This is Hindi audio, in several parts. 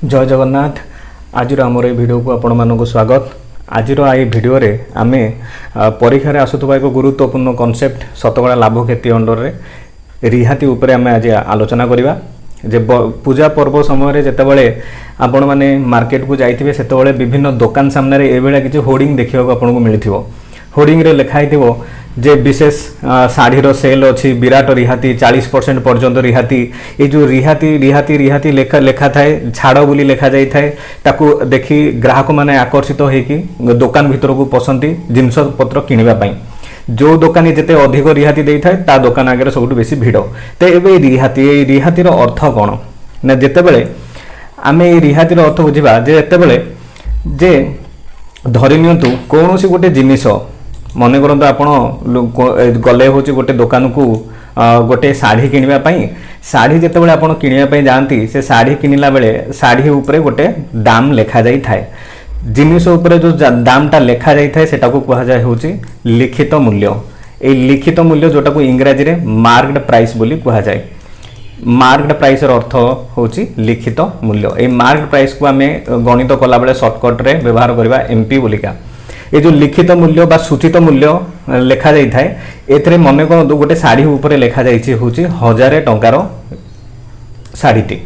जय जगन्नाथ। आज आमर ये वीडियो को आपण मानक स्वागत। आज ये वीडियो रे आमे परीक्षा आसुवा एक गुरुत्वपूर्ण कॉन्सेप्ट शतकड़ा लाभ क्षति अंडर रे रिहाती उपरे आमे आज आलोचना करिबा। जे पूजा पर्व समय जितेबाला आपण मैंने मार्केट को जाइए से विभिन्न दुकान सामने ये किसी होर्डिंग देखा आपको मिलथिबो। होर्डिंग रे लिखाई थिबो जे विशेष शाढ़ीर सेल अच्छी विराट रिहाती 40% पर्यंत रिहाती। ये जो रिहाती रिहाती रिहाती लेखा लेखा थाए छाड़ बोली लेखा जाई थाए ताकू देखी ग्राहक माने आकर्षित होइकी दुकान भीतर को पसंदी जिनस पत्र किनिबा पई। जो दुकानी जिते अधिक रिहाती दे थाए ता दुकान आगे सब बेसी भिड़। तो ये रिहातीर अर्थ कौन ना जितेबाला आमे रिहातीर अर्थ बुझा जेतेबाला जे धरी नियंतु कौन सी गोटे जिनिस मन करते आप गले हूँ गोटे दुकान को गोटे शाढ़ी किनापी शाढ़ी जितेबाला आप किनापी जाती से शाढ़ी किनला बेले शाढ़ी उपरे गोटे दाम लिखा जाई थाए। जिनिस उपरे जो दामटा लिखा जाई थाए सेटा को कहा जाए हूँ लिखित मूल्य। ए लिखित मूल्य जोटा को इंग्राजी रे मार्क्ड प्राइस बोली कहा जाए। मार्क्ड प्राइस अर्थ हूँ लिखित मूल्य। ए मार्क्ड प्राइस को आम गणित कला बेले सर्टकट रे व्यवहार करवा एमपी बोलिका। ये जो लिखित मूल्य बा सूचित मूल्य लेखा जाई थाए एथरे मन कर गोटे शाढ़ी उपरे लेखा जाइछि हूँ 1000 टंकार शाढ़ीटी।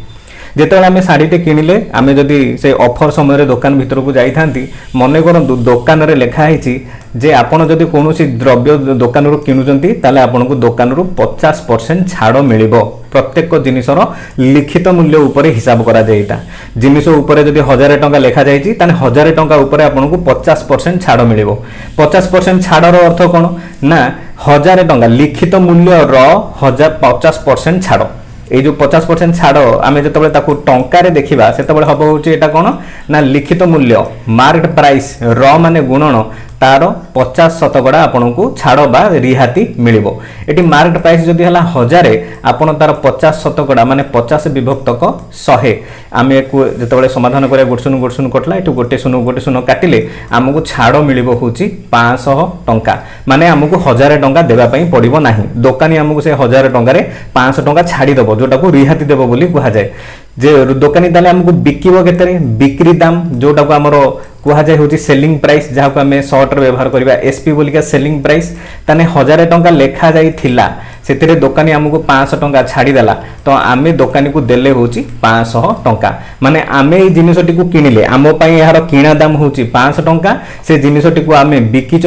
जिते आम शाढ़ीटे किणिले आम जदि से ऑफर समय दुकान भीतर को जाई थांती मन करंतु दुकान रे लेखा है जे आपण जदि कोनोसी द्रव्य दुकान रू किणुचंती ताले आपनको दुकान रू 50% छाड़ मिलिबो। प्रत्येक जिनिसर लिखित मूल्य उपरे हिसाब करा जायता। जिनिस उपरे जदि 1000 टंका लेखा जायछि ताने 1000 टंका उपरे आपनको 50% छाड़ मिलिबो। 50% छाड़र अर्थ कोन ना 1000 टंका लिखित मूल्य रो 50% छाड़। ये जो 50% छाड़ आम जो टंकार देखा से हम होता कौन ना लिखित मूल्य मार्क्ड प्राइस र माने गुणन तार 50% आपन को छाड़ बा रिहाती मिलिबो। एटी मार्क्ड प्राइस जदि हला 1000 आपन तार 50% माने 50 विभक्तक 100 आम जो समाधान करा गोटे शून्य कटला एटू गोटे शून्य काटिले आमको छाड़ मिलिबो होची 500 टंका। माने आमको 1000 टंका देबा पई पड़िबो नाही। दोकानी आमको से 1000 टंका 500 टंका छाड़ी दबो जोटा को रिहाती देबो बोली कहा जाए। जे दोकानी ताले आमको बिकिबो केतरे बिक्री दाम जोटा को हमरो कहा जाए हूँ सेलिंग प्राइस जहाँ को आम सर्ट व्यवहार करवा एसपी बोलिका सेलिंग प्राइस ताने 1000 टंका लेखा जाई थिला से दोकानी आमको 500 टंका छाड़ीदेला तो आम दोकानी को देले हूँ 500 टंका। माने आम ये जिनसटी को किणिले आम यार किणा दाम हूँ 500 टंका से जिनसटी को आम बिकी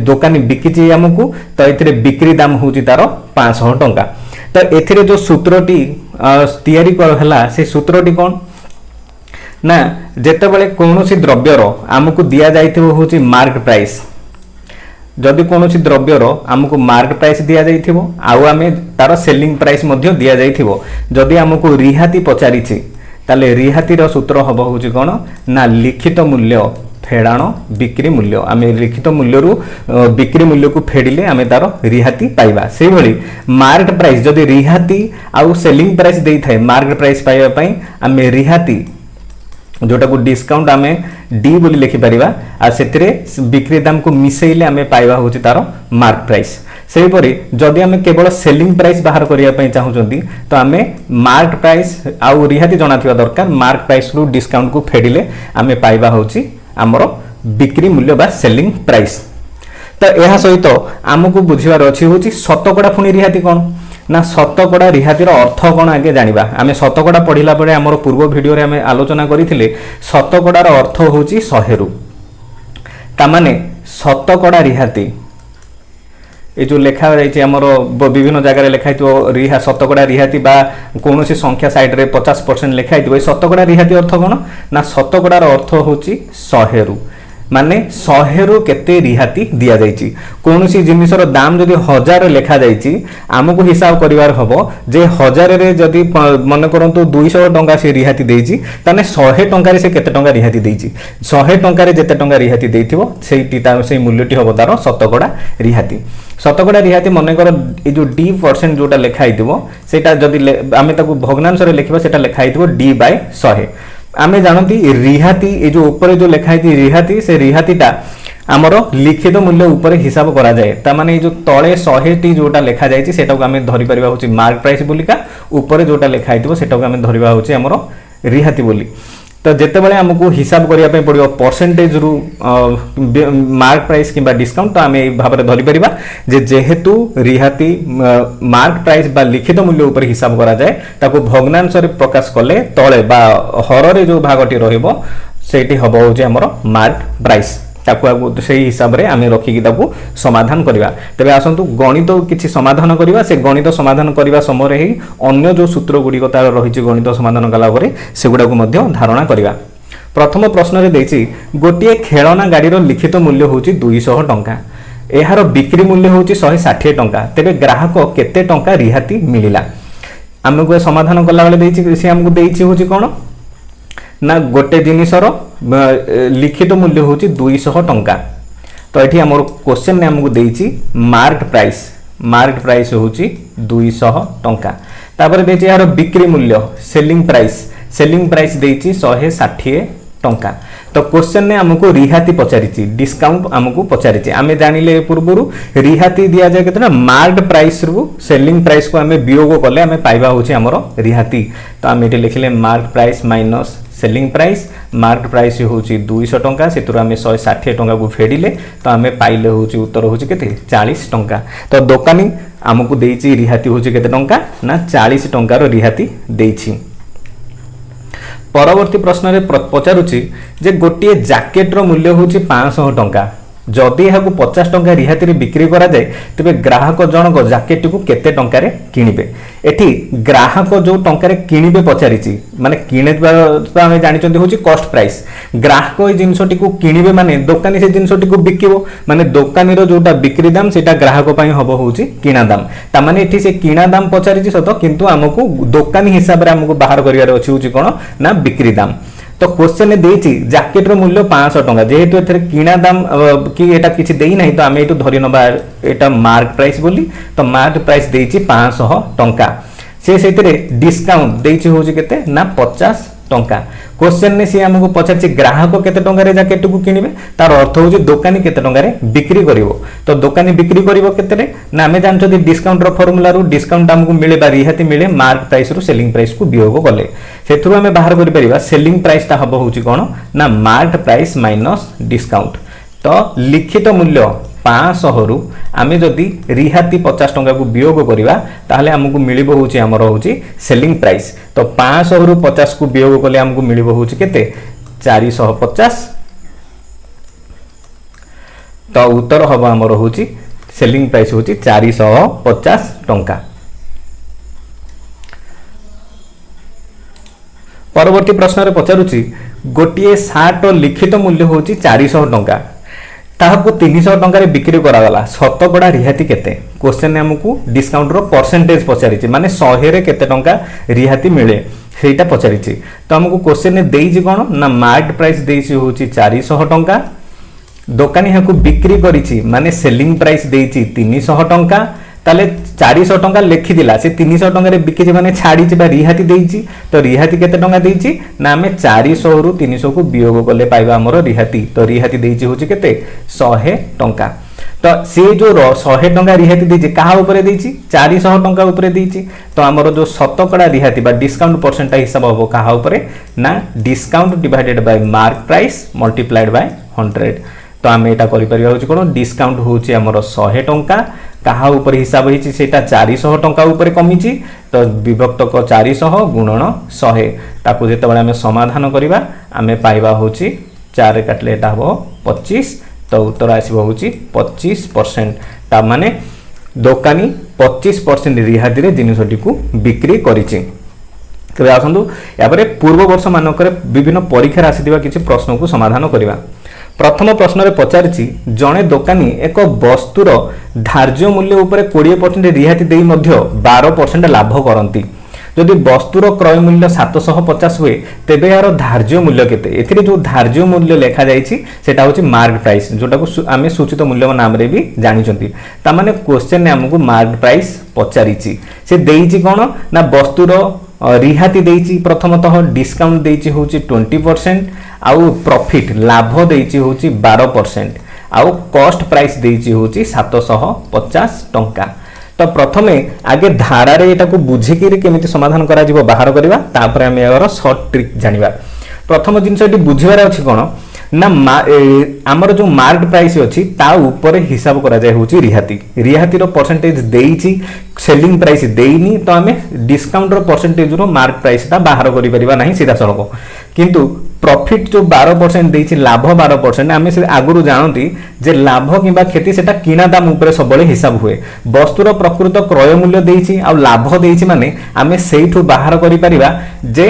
दोकानी बिकी आमको तो ये बिक्री दाम हूँ तार 500 टंका। तो एथिरे जो सूत्रटी तैयारी करला से सूत्रटी कौन ना जेतेबेले कौनसी द्रव्यर आमको दिया जाइथिबो होची मार्क प्राइस। जदि कौनसी द्रव्यर आमको मार्क प्राइस दिया जाइथिबो आउ आमे तार सेलिंग प्राइस मध्य दिया जाइथिबो। जदि आमको रिहाती पचारिछि ताले रिहातीर सूत्र हबो होची कोन ना लिखित मूल्य फेडाण बिक्री मूल्य। आम लिखित मूल्य रू बिक्री मूल्य को फेडिले आम तार रिहाती पाइबा। से भली मार्क प्राइस जदि रिहाती आउ सेलिंग प्राइस देई थाए मार्क प्राइस पाइबा पई आम रिहाती जोटा को डिस्काउंट आम डी बोली लिखि परिबा आ सेतिरे बिक्री दाम को मिसेइले आम पाइबा होची तार मार्क प्राइस। से परी जदि आम केवल सेलिंग प्राइस बाहर करिया पई चाहुचंती तो आम मार्क प्राइस आउ रिहाती जणा थिबा दरकार। मार्क प्राइस रू डिस्काउंट को फेडिले आम पाइबा होची आमर बिक्री मूल्य बा सेलिंग प्राइस। तो यह सहित आमको बुझिबार अछि होची शतकड़ा पुणी रिहाती कौन ना शतकड़ा रिहातीर अर्थ कौन आगे जानिबा। आमे शतकड़ा पढ़िला बेले हमर पूर्व वीडियो रे आमे आलोचना करिथिले शतकड़ार अर्थ होची 100 रु तामाने शतकड़ा रिहाती ये जो लेखा जाइए आमर विभिन्न जगह लिखाई शतकड़ा रिहाती बा कौन सी संख्या साइड रे 50% लिखाई शतकड़ा रिहाती अर्थ कौन ना शतकड़ार अर्थ होची 100 रु माने 100 रु केते रिहाती दिया जाइछि। कौन सी जिनिसर दाम जदि 1000 लेखा जाइछि आमको हिसाब करिवार हबो जे 1000 रे जदि मन करंतु 200 टंका से रिहाती देइछि ताने 100 टंका रे से केते टंका रिहाती देइछि 100 टंका रे जेते टंका रिहाती देइथिबो सेइटी तार से मूल्यटी हबो तार शतकड़ा रिहाती। शतकड़ा रिहाती मन कर ये जो D% जोटा लिखाई सेटा जदि आम भग्नांश लिखा सेटा लिखाई D बाय 100। आम जानती रिहाती ये जो ऊपर जो लिखाई रिहाती से रिहातीटा आमर लिखित मूल्य ऊपर हिसाब करा जाए। तामाने जो तले 100 जोटा लिखा जाए सेटा को आम धरी परिबा होची मार्क प्राइस बोलिका ऊपर जोटा लिखाई सेटा को आम धरिबा होची आमर रिहाती बोली। तो जितेबाला आमको हिसाब करने पड़ो परसेंटेज रु मार्क प्राइस किंबा डिस्काउंट, तो आम भाव में धरी परिबा जे जेहेतु रिहाती मार्क प्राइस बा लिखित मूल्य उपर हिसाब करा जाए ताको भग्नांश रे प्रकाश कले तले बा हर रे जो भागटी रहिबो सेठी हबो होजे हमर मार्क प्राइस, ताकू से हिसाब से आम रखिकी समाधान करवा। तेज आसतु गणित किसी समाधान करवा, से गणित समाधान करने समय ही अन्य जो सूत्र गुड़िक तार रही गणित समाधान कलापर से गुड़ाक धारणा करवा। प्रथम प्रश्न देती गोटे खेलना गाड़ीर लिखित मूल्य हूँ 200 टंका, यार बिक्री मूल्य हूँ 160 टंका, तेरे ग्राहक केते टंका रिहाती मिलला। आमको समाधान कला बेले सी आमको देती हूँ कौन ना गोटे जिनिसर लिखित मूल्य हूँ 200 टंका। तो ये आम क्वेश्चन ने आमको देती मार्क प्राइस हूँ 200 टंका। तापर देती यार बिक्री मूल्य सेलिंग प्राइस देती 160 टंका। तो क्वेश्चन ने आमको रिहाती पचारि डिस्काउंट आमको पचारि आम जानिले पूर्व रिहाती दि जाए के मार्क प्राइस रु सेलिंग प्राइस को आम वियोग कले आम पाइबा हूँ आमर रिहाती। तो आम ये लिखिले mark price minus selling price, mark price हूँ 200 टंका, से आम 160 टंका को फेडिले तो आम पाइले हूँ उत्तर हूँ के 40 टंका। तो दोकानी आमको देती रिहाती हूँ के टंका ना 40 टंकार रिहाती देछि। परवर्ती प्रश्न रे पचारुछि जे गोटे जैकेटर मूल्य हूँ 500 टंका, जदि यह 50 टंका रिहाती रे बिक्री करा जाए तेबे ग्राहक जनक जैकेट को केते टंकारे किनिबे। एठी ग्राहक जो टंकारे किनिबे पचारिछि माने किनेबा आमे जानिचंती होछि कॉस्ट प्राइस, ग्राहक ए जिंसटी को किनिबे माने दोकानी से जिंसटी को बिकिबो माने दोकानी रो जोटा बिक्री दाम सेटा ग्राहक पई हबो होछि किना दाम। ता माने एठी से किना दाम पचारिछि सत किंतु हमकु दोकानी हिसाब रे हमकु बाहर करिवार अछि होछि कोन ना बिक्री दाम। तो क्वेश्चन ने देती जैकेट रो मूल्य 500 टंका, जेहेतु एथरे किना दाम कि एटा किछि देई नाही तो आमे एटु धरि नबा एटा मार्क प्राइस बोली। तो मार्क प्राइस देती 500 टंका, से सेतरे डिस्काउंट देछि होछि केते ना 50 टंका। क्वेश्चन ने सी हमको पचारछि ग्राहक केते टंका रे जैकेट को किनिबे, तार अर्थ होछि दोकानी केते टंका रे बिक्री करिवो। तो दोकानी बिक्री करिवो केते रे ना आमे जानछथि डिस्काउंट रो फार्मूला रो डिस्काउंट हमको मिले बा रिहाती मिले मार्क प्राइस रो सेलिंग प्राइस को वियोग कले, सेथुरु आमे बाहर करि परिबा सेलिंग प्राइस ता हबो होछि कोन ना मार्क प्राइस माइनस डिस्काउंट। तो लिखित मूल्य 500 रु आमे जदि रिहाती 50 टंका को वियोग करिबा ताहले हमकु मिलिबो होछि हमर होछि सेलिंग प्राइस। तो 500 रु 50 को वियोग कले हमकु मिलिबो होछि केते 450। तो उत्तर हबो हमर होछि सेलिंग प्राइस होछि 450 टंका। परवर्ती प्रश्न रे पचारुछि गोटिए सार्ट लिखित मूल्य होछि 400 टंका, ताहाको 300 टंका रे बिक्री करागला, शतकड़ा रिहाती केते। क्वेश्चन ने हमकु डिस्काउंट रो परसेंटेज पचारिछि माने 100 रे केते टंका रिहाती मिले सेटा पचारिछि। तो हमकु क्वेश्चन ने देइछि कोन ना मार्क प्राइस देइछि होछि 400 टंका, दोकानी हाकु बिक्री करिछि माने सेलिंग प्राइस देइछि 300 टंका, ताले 400 टंका लिखि दिला से 300 टंका रे बिकिछि माने छाडिछि बा रिहाती देइछि। तो रिहाती केते टंका देइछि ना हमें 400 रु 300 को वियोग कले पाइबा हमर रिहाती। तो रिहाती देइछि होछि केते 100 टंका। तो से जो 100 टंका रिहाती देइछि काहा ऊपर देइछि 400 टंका ऊपर देइछि। तो हमर जो शतकड़ा रिहाती बा डिस्काउंट परसेंट हिसाब हो काहा ऊपर ना discount divided by mark price multiplied by 100। तो आम एटा करि परिबा होछि कोन डिस्काउंट होछि हमर 100 टंका, काहा ऊपर हिसाब होइछि सेटा 400 टंका ऊपर कमिछि। तो विभक्त को 400 गुणन 100 ताकू जेतबेले आमे समाधान करिबा आमे पाइबा होछि 4 काटले एटा हो 25। तो उत्तर आसीबो होछि 25%। ता माने दोकानी 25% रिहाती रे जिनिसटी को बिक्री करिछि। तबे आसंतु यापरे पूर्व वर्ष मानकरे विभिन्न परीक्षा आसीथिबा किछि प्रश्न को समाधान करिबा। प्रथम प्रश्न रे पचारिछि जणे दोकानी एक वस्तुर धार्य मूल्य ऊपर 20% रिहाती देई मध्य 12% लाभ करंती। जदि वस्तुर क्रय मूल्य 750 हुए तेबे यार धार्य मूल्य केते। एथिरे जो धार्य मूल्य लेखा जाइछि सेटा होछि मार्क प्राइस, जोटा को आमे सूचित मूल्य नाम रे भी जानिचंती। ता माने क्वेश्चन ने हमकु मार्क प्राइस पचारिछि, से देइछि कोन ना वस्तुर रिहाती देइछि प्रथमतः डिस्काउंट देइछि होछि 20%, आउ प्रॉफिट लाभ देइछि होछि 12%, आउ कॉस्ट प्राइस देइछि होछि 750 टंका। तो प्रथमे आगे धारा रे एटा को बुझी के केमिति समाधान करा जिवो बाहर करबा, तापर हम यार शॉर्ट ट्रिक जानिबा। प्रथम जिनस ये बुझार अच्छी कौन ना आमर जो मार्क प्राइस अच्छी ता ऊपर हिसाब करा जाए होची रिहाती रिहातीर परसेंटेज देइची सेलिंग प्राइस देइनी तो आम डिस्काउंट परसेंटेज रो मार्क प्राइस ता बाहर करि परिबा नाही सीधा सड़क किंतु प्रॉफिट जो 12% देइची लाभ 12% आम से आगुरु जानती जे लाभ किंबा क्षति सेटा किना दाम ऊपर सबले हिसाब हुए वस्तुर प्रकृत क्रय मूल्य देइची आ लाभ देइची माने आम सेइठु बाहर करि परिबा जे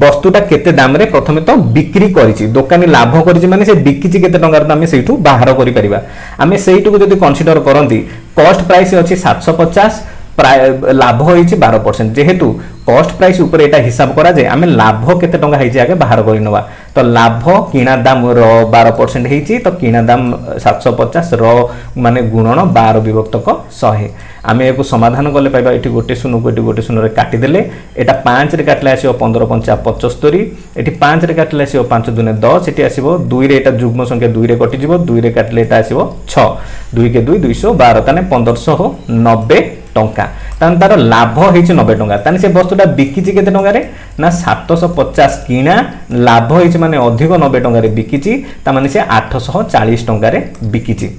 वस्तुटा केते दाम रे प्रथमे तो बिक्री करिची दुकानी लाभ करिची माने से बिकिची केते टंगार तो आम सेइठु बाहर करि परिबा आम सेइठु को जदी कंसीडर करंती कॉस्ट प्राइस अछि 750 लाभ होइछि 12% जेहेतु कॉस्ट प्राइस ऊपर एटा हिसाब करा जाए आमे लाभ केते टंगा हेछि आगे बाहर करि नवा तो लाभ किना दाम रो 12% हेछि तो किना दाम 750 रो माने गुणन 12 विभक्तक 100 आमे एको समाधान करले पाइबा एठी गोटे शून्य रे काटि देले एटा 5 रे काटले आसीबो 15 5 75 एठी 5 रे काटले आसीबो 5 2 10 एठी आसीबो 2 रे एटा जुग्म संख्या 2 रे कटि जिवो 2 रे काटले एटा आसीबो 6 2 के 2 212 ताने 1590 टंका तान तार लाभ होइछि 90 टंका तान से वस्तुटा बिकिछि केते टंका रे ना 750 किना लाभ होइछि माने अधिक 90 टंका रे बिकिछि ता माने से 840 टंका रे बिकिछि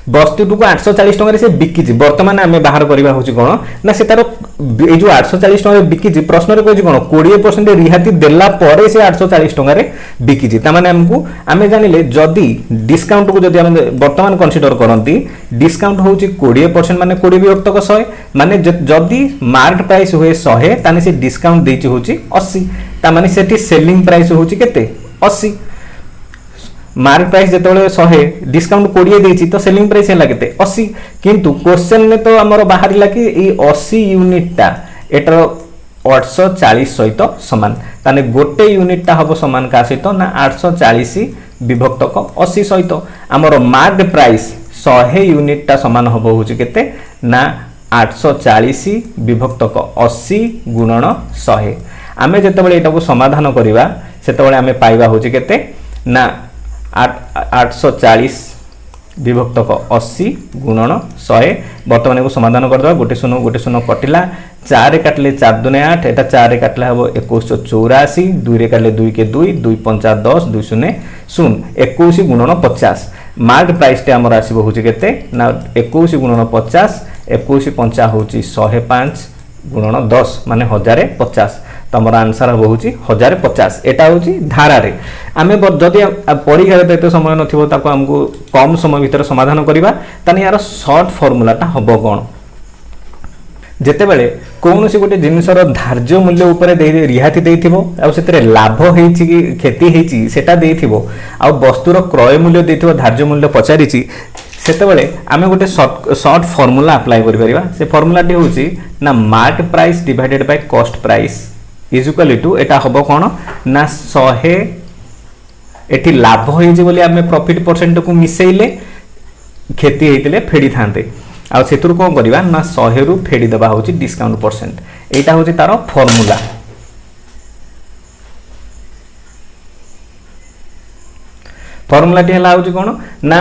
वस्तुटू को 840 टंका रे से बिकिछि वर्तमान आमे बाहर करबा होछि कोन ना से तार ए जो 840 टंका रे बिकिछि प्रश्न रे कहछि कोन 20% रिहाती देला परे से 840 टंका रे बिकिछि ता माने हमकु आमे जानिले जदी डिस्काउंट को जदी आमे वर्तमान कंसीडर करंती डिस्काउंट होछि 20% माने 20 विभक्त 100 माने जदी मार्केट प्राइस हुए 100 ताने से डिस्काउंट देछि होछि 80 ता माने सेठी सेलिंग प्राइस होछि केते 80 मार्क प्राइस जेतबेले 100 डिस्काउंट 20 देछि तो सेलिंग प्राइस हैला केते 80 किंतु क्वेश्चन में तो हमर बाहरिला कि ए 80 यूनिट ता एटर 840 सहित समान ताने गोटे यूनिट ता हबो समान का सहित ना 840 विभक्तक 80 सहित हमर मार्क प्राइस 100 यूनिट ता समान हबो होछि केते ना 840 विभक्तक 80 गुणन 100 आमे जेतबेले एटा को समाधान करिवा सेतबेले आमे पाइबा होछि केते ना 840 विभक्तक 80 गुणन 100 वर्तमान को समाधान कर दवा गोटे शून्य कटिला 4 रे काटले 4 2 8 एटा 4 रे काटले हबो 2184 2 रे काटले 2 के 2 2 5 10 2 0 0 21 गुणन 50 मार्क प्राइस टे हमर आसीबो होछि केते ना 21 गुणन 50 21 5 होछि 105 गुणन 10 माने 1050 तमर आंसर होउची 1050 एटा होउची धारा रे आमे जदी परीक्षा रे एते समय नथिबो ताको हमको कम समय भीतर समाधान करिबा तनी यार शॉर्ट फार्मूला ता हबो कोन जेते बेले कोनोसी गोटे जिनिसर धार्य मूल्य ऊपर दे रिहाती देथिबो आ सेतरे लाभ हेछि कि क्षति हेछि सेटा देथिबो आ वस्तुर क्रय मूल्य देथिबो धार्य मूल्य पचारिछि सेते बेले आमे गोटे शॉर्ट फार्मूला अप्लाई करि परिबा से फार्मूला टी होउची ना market price divided by cost price is equal to एटा हबो कोन ना 100 एठी लाभ होई जे बोली आमे प्रॉफिट परसेंट को मिसेइले खेती हेतिले फेडी थांते आ सेतुर कोन करबा ना 100 रु फेडी देबा होची डिस्काउंट परसेंट एटा होची तारो फार्मूला फार्मूला टी हला होची कोन ना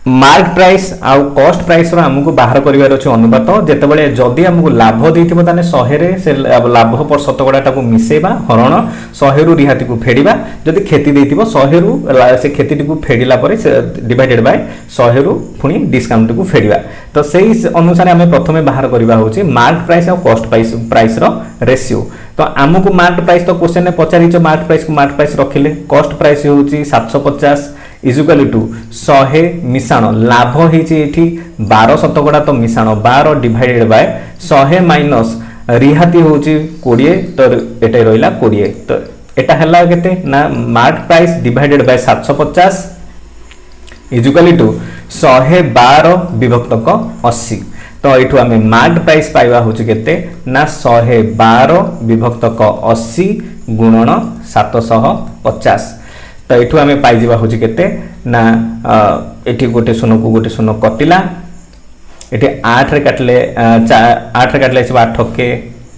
मार्क प्राइस आउ कॉस्ट प्राइस रो हमको बाहर करिवार अछि अनुपात जेतेबेले जदी हमको लाभ देथिबो ताने 100 रे से लाभ पर शतकड़ाटा को मिसेबा हरण 100 रु रिहाती को फेडिबा जदी खेती देथिबो 100 रु से खेती को फेडिला परे डिवाइडेड बाय 100 रु फुनी डिस्काउंट को फेडिबा तो सेही अनुसार हमें प्रथमे बाहर करिबा होछि मार्क प्राइस और कॉस्ट प्राइस रो रेशियो तो हमको मार्क प्राइस तो क्वेश्चन ने पचारिछ मार्क प्राइस रखिले कॉस्ट प्राइस होछि 750 इज इक्वल टू 100 मिसाण लाभ हेछि एठी 12 शतकड़ा तो मिसाण 12 डिवाइडेड बाय 100 माइनस रिहाती होछि 20 तो एटा रहिला 20 तो एटा हला केते ना mark price divided by 750 is equal to 112 विभक्तक 80 तो एठु हमें मार्क प्राइस पाइबा होछि केते ना 112 विभक्तक 80 गुणन 750 तो एठु हमें पाई जिबा होछि केते ना एठी गोटे शून्य कटिला एठी 8 रे काटले 8 रे काटले आसीबो 8 के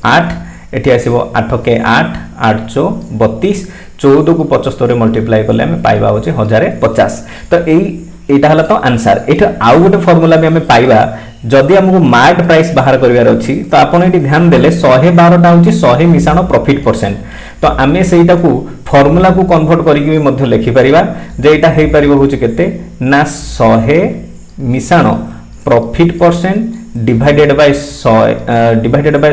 8 एठी आसीबो 8 के 8 8 चो 32 14 को 75 रे मल्टीप्लाई करले हमें पाइबा होछि 1050 तो एटा हला तो आंसर एठी आउ गोटे फार्मूला भी हमें पाइबा जदि हमको मार्क प्राइस बाहर करिवार अछि तो आपण एठी ध्यान देले 112 टा होछि 100 मिसाण प्रॉफिट परसेंट तो आमे सेटा को फॉर्मूला को कन्वर्ट करिक भी मध्य लिखि परिबा जे एटा हे परिबो होची केते ना 100 मिसाण profit percent divided by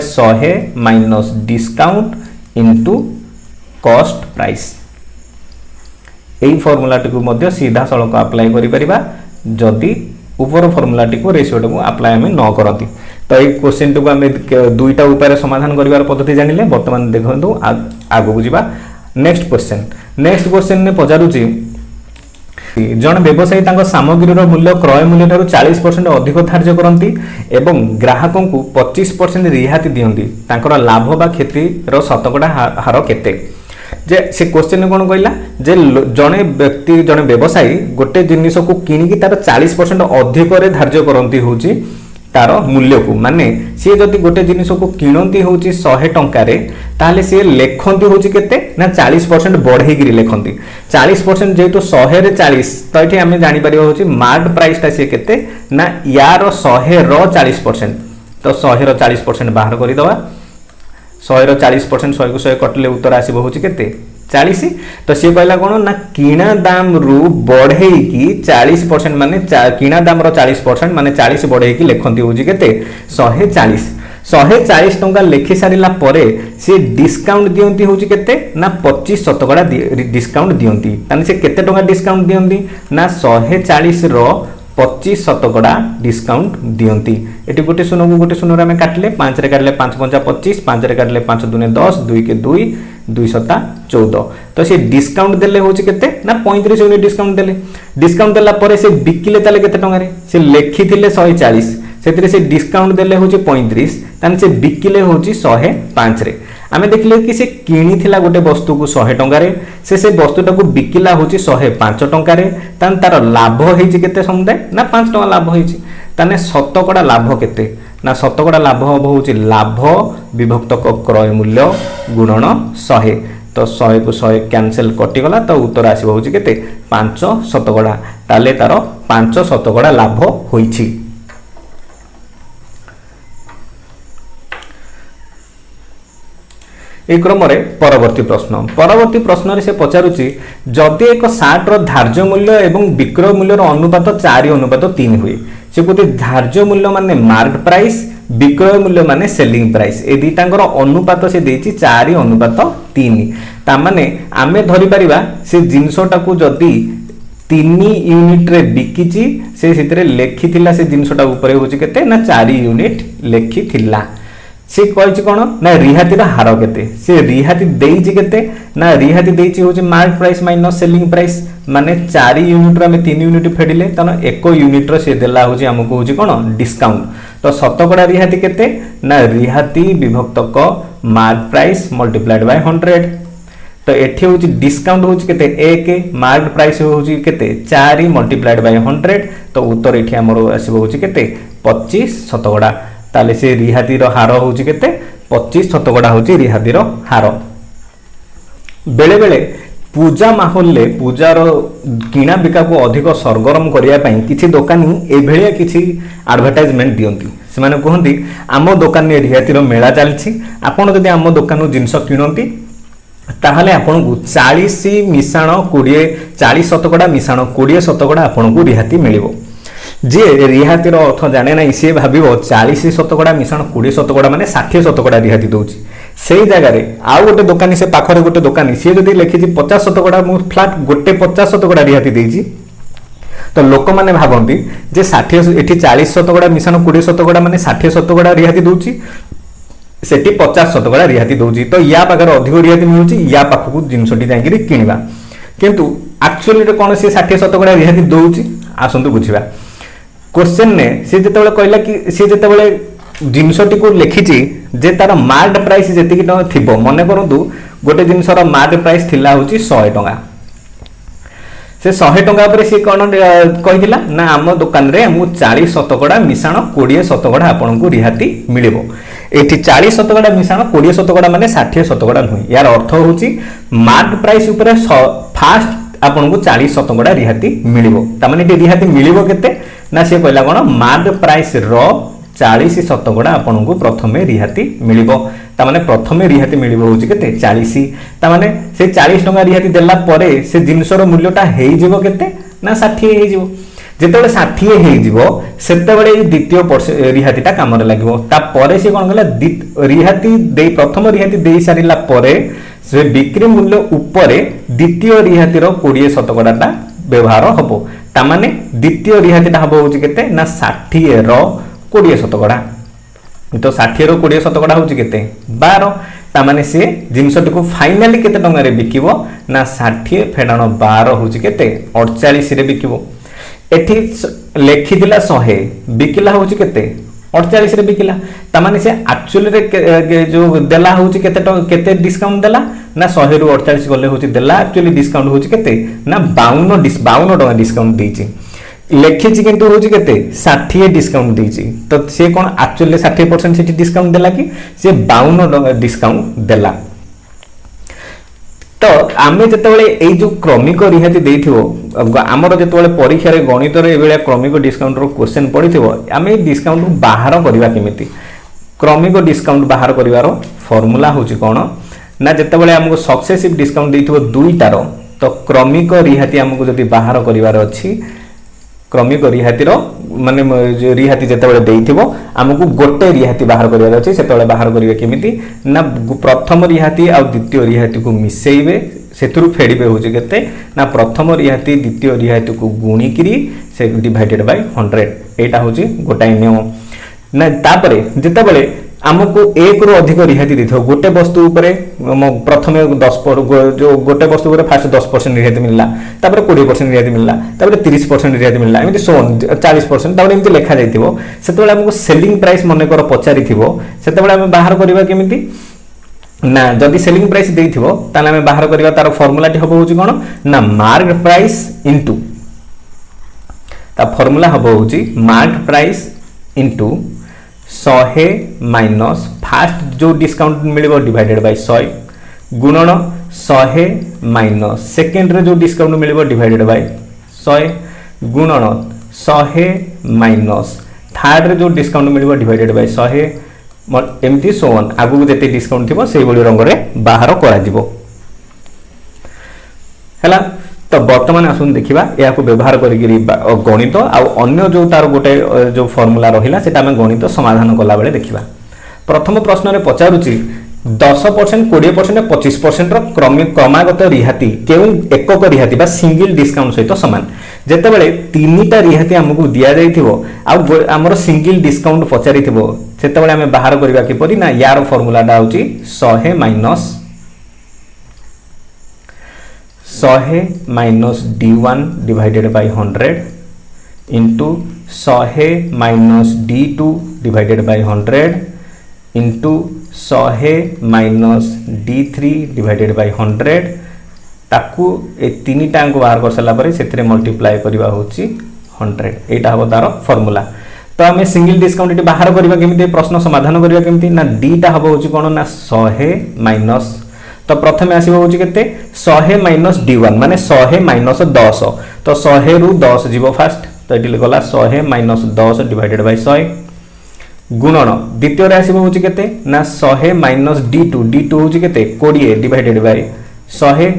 100 minus discount into cost price. एई फॉर्मूला टिकु मध्य सीधा सड़क अप्लाई करि परिबा जदि ऊपर फॉर्मूला टिकु रेशियो टिकु अप्लाई हमें न करती। तो ये क्वेश्चन टिकु हमें दुईटा उपाय समाधान करिवार पद्धति जानिले वर्तमान देखंतु आगु बुझिबा। नेक्स्ट क्वेश्चन ने पचारुची जन व्यवसायी तांको सामग्रीर मूल्य क्रय मूल्य ठारू 40% अधिक धार्य करती एवं ग्राहकों को 25% रिहाती दियंती तांकर लाभ बा क्षति रो शतकड़ा हार केते। जे से क्वेश्चन कोन कहला जे जने व्यक्ति जने व्यवसायी गोटे जिनिस को किनिकी तार 40% अधिक रे धार्य करंती होची तार मूल्य को माने सी जदि गोटे जिनिस को किणती होची 100 टंका रे ताले सी लेखंती होची केते ना 40% बढ़े गिरी लेखंती 40% जेतु 100 रे 40 तो एठी हमें जानि परिबो होची मार्क प्राइस ता सी केते ना यार 100 रो 40% तो 100 रो 40% बाहर करि दवा 100 रो 40% 100 को 100 कटले उत्तर आसीबो होची केते 40। तो सी कहला कोन ना किणा दाम रु बढ़े की 40% माने किणा दाम रो 40% माने 40 बढ़े की लेखंती होजी केते 140 टंका लेखि सारिला परे से डिस्काउंट दियंती होजी केते ना 25% डिस्काउंट दियंती ताने से केते टंका डिस्काउंट दियंती ना 140 रो 25% डिस्काउंट दियंती। एटी गोटे शून्य को गोटे शून्य आम काटिले 5 रे काटिले 5 5 25 5 रे काटिले 5 2 10 2 के 2 2 7 14 तो से डिस्काउंट देले होची केते ना 35 यूनिट डिस्काउंट देला परे से बिकिले ताले केते टंगा रे से लेखिथिले 140 सेतिरे से डिस्काउंट देले होची 35 ताने से बिकिले होची 105 रे आमे देखले कि से किनी थिला गोटे वस्तु को 100 टंका रे से वस्तुटा को बिकिला होची 105 टंका रे तान तार लाभ हेची केते समुदाय ना 5 टंका लाभ हेची ताने शतकड़ा लाभ केते ना शतकड़ा लाभ होची लाभ विभक्त क्रय मूल्य गुणन 100 तो 100 को 100 कैंसिल कटि गला तो उत्तर आसीबो होची केते 5 शतकड़ा ताले तार 5 शतकड़ा लाभ होईची। एक क्रम परवर्ती प्रश्न रे से पचारुची जदि एक सार्ट रो धार्य मूल्य एवं विक्रय मूल्य रो अनुपात 4:3 हुए से कोते धार्य मूल्य माने मार्क प्राइस विक्रय मूल्य माने सेलिंग प्राइस ए दुटांकर अनुपात से देछि 4:3 ता माने आमे धरि परिबा से जिंसटा को जदि 3 यूनिट रे बिकिची से सितरे लेखिथिला से जिंसटा ऊपर होछि केते ना 4 यूनिट लेखिथिला से कहिछि कोन ना रिहाती रा हार केते से रिहाती देइछि केते ना रिहाती देइछि होछि mark price minus selling price माने 4 यूनिट रे हम 3 यूनिट फेडिले तनो 1 यूनिट रे से देला होछि हमको होछि कोन डिस्काउंट तो शतकड़ा रिहाती केते ना रिहाती विभक्तक मार्क प्राइस मल्टीप्लाइड बाय 100 तो एठी होछि डिस्काउंट होछि केते 1 मार्क प्राइस होछि केते 4 मल्टीप्लाइड बाय 100 तो उत्तर एठी हमरो आसीबो होछि केते 25 शतकड़ा ताले से रिहाती रो हार होछि केते 25 शतकड़ा होछि रिहाती रो हार। बेले बेले पूजा माहौल ले पूजा रो किना बिका को अधिक सरगरम करिया पई किछि दुकानी ए भेलिया किछि एडवर्टाइजमेंट दियंती से माने कहंती आमो दुकान ने रिहाती रो मेला चलछि आपण जदि आमो दुकान जिंस किनंती ताहले आपण को 40 मिसाण 20 40 शतकड़ा मिसाण 20 शतकड़ा आपण को रिहाती मिलिबो जे रिहाती रो अर्थ जाने ना से भाबिबो 40 शतकड़ा मिसाण 20 शतकड़ा माने 60 शतकड़ा रिहाती दोछि सेही जगह रे आउ गोटे दुकानी से पाखरे गोटे दुकानी से जदि लेखिछि 50 शतकड़ा मु फ्लैट गोटे 50 शतकड़ा रिहाती देछि तो लोक माने भाबंती जे 60 एठी 40 शतकड़ा मिसाण 20 शतकड़ा माने 60 शतकड़ा रिहाती दोछि सेठी 50 शतकड़ा रिहाती दोछि तो या पाखरे अधिक रिहाती मिलुछि या पाखकु जिंसटी जाईकरी किनिबा किंतु एक्चुअली रे कोन से 60 शतकड़ा रिहाती दोछि आसंतु बुझिबा। क्वेश्चन ने से जेतेबेले कहला कि से जेतेबेले जिनसटी को लिखिछि जे तार मार्क प्राइस जेतिकी टका थिबो मने करंतु गोटे जिनसर मार्क प्राइस थिला होछि 100 टका से 100 टका पर से कोन कहिदिला ना हम दुकान रे हमु 40 शतकड़ा मिसाण 20 शतकड़ा आपन को रिहाती मिलिबो एठी 40 शतकड़ा मिसाण 20 शतकड़ा माने 60 शतकड़ा नुई यार अर्थ होछि मार्क प्राइस ऊपर फास्ट आपन को 40 शतकड़ा रिहाती मिलिबो ता माने एठी रिहाती मिलिबो केते ना से कहला कोन मार्क प्राइस रो 40 शतकड़ा आपन को प्रथमे रिहाती मिलिबो तामाने प्रथमे रिहाती मिलिबो होची केते 40 तामाने से 40 टका रिहाती देला परे से जिनसर मूल्यटा हेइ जिवो केते ना 60 हेइ जिवो जेतेबेले 60 हेइ जिवो सेतेबेले ए द्वितीय रिहातीटा कामरे लागिवो ता परे से कोन गला रिहाती दे प्रथम रिहाती देई सारिला परे से बिक्री मूल्य उपरे द्वितीय रिहातीर 20% व्यवहार हबो तामाने द्वितीय रिहातीटा हबो होची केते ना 60 रो 20% तो 60 रो 20% होची केते 12 तामाने से जिनसटी को फाइनली केते टंगा रे बिकिबो ना 60 फेडाण 12 होची केते 48 रे बिकिबो एठी लेखि दिला 100 बिकिला होची केते 48 रे बिकिला तामाने से एक्चुअली रे जो देला होची केते डिस्काउंट देला ना 100 रु 48 गले होची देला एक्चुअली डिस्काउंट होची केते ना 52 टका डिस्काउंट देची लेखिची किंतु होची केते 60 डिस्काउंट देची तो से कोन एक्चुअली 60% सेठी डिस्काउंट देला कि से 52 टका डिस्काउंट देला तो आमे जेतेबेले एई जो क्रमिक रिहाती देइथिबो हमर जेतेबेले परीक्षा रे गणित रे एबेले क्रमिक डिस्काउंट रो क्वेश्चन पडिथिबो आमे डिस्काउंट बाहर करबा केमिति क्रमिक डिस्काउंट बाहर करिवारो फार्मूला होची कोन ना जेतेबेले हमको सक्सेसिव डिस्काउंट देइथिबो दुईटारो तो क्रमिक रिहाती हमको जदी बाहर करिवार अछि क्रमिक रिहाती रो माने जो रिहाती जेतेबेले देइथिबो हमको गोटे रिहाती बाहर करिवार अछि सेतेबेले बाहर करिवे केमिति ना प्रथम रिहाती आ द्वितीय रिहाती को मिसेइबे सेतुरु फेडिबे होची केते ना प्रथम रिहाती द्वितीय रिहाती को गुणी करी से डिवाइडेड बाय 100 एटा होची गोटाई नियम ना तापरे जेतेबेले हमको एक रु अधिक रिहाती देथो गोटे वस्तु ऊपर प्रथमे 10 जो गोटे वस्तु ऊपर फास्ट 10% रिहाती मिलला तापर 20% रिहाती मिलला तापर 30% रिहाती मिलला एमिति सोन 40% तापर एमिति लेखा जाइथिबो सेतेबेले हमको सेलिंग प्राइस मने कर पचारिथिबो सेतेबेले हम बाहर करबा केमिति ना जदी सेलिंग प्राइस देइथिबो ताले हम बाहर करबा तार फार्मूला टी हबो होची कोन ना मार्क प्राइस इनटू ता फार्मूला हबो होची mark price into 100 minus fast जो डिस्काउंट मिलिबो डिवाइडेड बाय 100 गुणन 100 माइनस सेकंड रे जो डिस्काउंट मिलिबो डिवाइडेड बाय 100 गुणन 100 माइनस थर्ड रे जो डिस्काउंट मिलिबो डिवाइडेड बाय 100 एमती सोन आगु जेते डिस्काउंट थिबो सेही बोली रंग रे बाहर करा जिवो हला तो वर्तमान आसुन देखिबा या को व्यवहार करी गणित आ अन्य जो तार गोटे जो फार्मूला रहिला सेटा हम गणित समाधान कला बेले देखिबा प्रथम प्रश्न रे पचारुची 10% 20% 25% रो क्रमागत रिहाती केउ एकक रिहाती बा सिंगल डिस्काउंट सहित समान जेते बेले तीनटा रिहाती हमकु दिया जाइथिबो आ हमर सिंगल डिस्काउंट पचारिथिबो सेते बेले हम बाहर करबा कि परि ना यार फार्मूला डा होची 100 minus d1 divided by 100 into 100 minus d2 divided by 100 into 100 minus d3 divided by 100 ताकू ए तीनटा अंक बाहर कर सला परे सेतरे मल्टीप्लाई करबा होची 100 एटा हबो तारो फार्मूला तो हमें सिंगल डिस्काउंट एटी बाहर करबा केमिति प्रश्न समाधान करबा केमिति ना d टा हबो होची कोन ना 100 माइनस तो प्रथमे आसीबो होची केते 100 माइनस d1 माने 100 माइनस 10 तो 100 रु 10 जीवो फास्ट तो एटी गला 100 माइनस 10 डिवाइडेड बाय 100 गुणन द्वितीय रे आसीबो होची केते ना 100 माइनस d2 होची केते 20 डिवाइडेड बाय 100